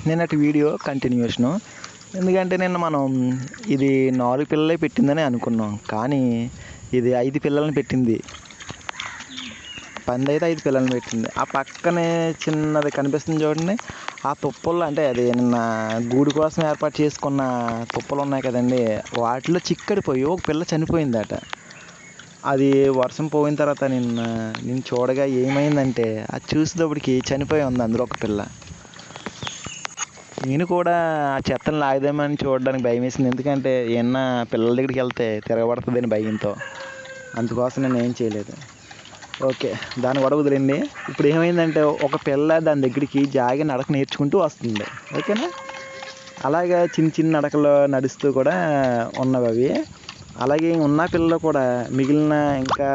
నిన్నటి video continuation. ఎందుకంటే నిన్న మనం ఇది 4 పిల్లలే పెట్టిందని అనుకున్నాం, కానీ ఇది 5 పిల్లల్ని పెట్టింది. పందైతే 5 పిల్లల్ని పెట్టింది. ఆ పక్కనే చిన్నది కనిపిస్తుంది చూడండి, ఆ తుప్పలు అంటే అది నిన్న గూడు కోసం ఏర్పాటు చేసుకున్న తుప్పలు ఉన్నాయి కదండి, వాటిలో చిక్కడిపోయి ఒక పిల్ల చనిపోయిందట. అది వర్షం పోయిన తర్వాత నేను చూడగా ఏమైందంటే, అది చూసేటప్పటికి చనిపోయి ఉంది అందులో ఒక పిల్ల. నేను కూడా ఆ చెత్తను లాగదామని చూడడానికి భయం వేసింది, ఎందుకంటే ఏమన్నా పిల్లల దగ్గరికి వెళ్తే తిరగబడుతుందని భయంతో. అందుకోసం నేను ఏం చేయలేదు. ఓకే, దాన్ని కూడా వదిలేండి. ఇప్పుడు ఏమైందంటే, ఒక పిల్ల దాని దగ్గరికి జాగి నడక నేర్చుకుంటూ వస్తుంది. ఓకేనా, అలాగే చిన్న చిన్న నడకలు నడుస్తూ కూడా ఉన్నవి అవి. అలాగే ఉన్న పిల్లలు కూడా మిగిలిన ఇంకా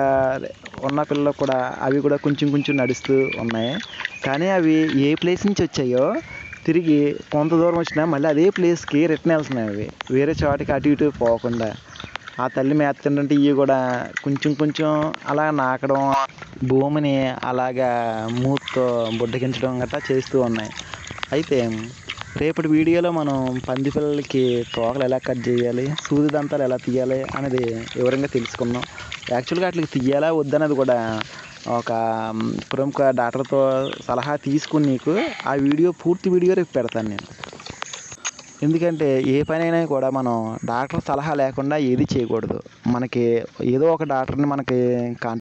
ఉన్న పిల్లలు కూడా అవి కూడా కొంచెం కొంచెం నడుస్తూ ఉన్నాయి. కానీ అవి ఏ ప్లేస్ నుంచి వచ్చాయో తిరిగి కొంత దూరం వచ్చినా మళ్ళీ అదే ప్లేస్కి రిటర్న్ వెళ్తున్నాయి. అవి వేరే చోటికి అటు ఇటు పోకుండా ఆ తల్లి మేత తింటుంటే ఇవి కూడా కొంచెం కొంచెం అలా నాకడం, భూమిని అలాగా మూతితో బుడ్డగించడం గట్రా చేస్తూ ఉన్నాయి. అయితే రేపటి వీడియోలో మనం పంది పిల్లలకి తోకలు ఎలా కట్ చేయాలి, సూది దంతాలు ఎలా తీయాలి అనేది వివరంగా తెలుసుకుందాం. యాక్చువల్గా అట్లకి తీయాలా వద్దన్నది కూడా ఒక ప్రముఖ డాక్టర్తో సలహా తీసుకుని నీకు ఆ వీడియో పూర్తి వీడియో రేపు పెడతాను నేను. ఎందుకంటే ఏ పనైనా కూడా మనం డాక్టర్ సలహా లేకుండా ఏది చేయకూడదు. మనకి ఏదో ఒక డాక్టర్ని మనకి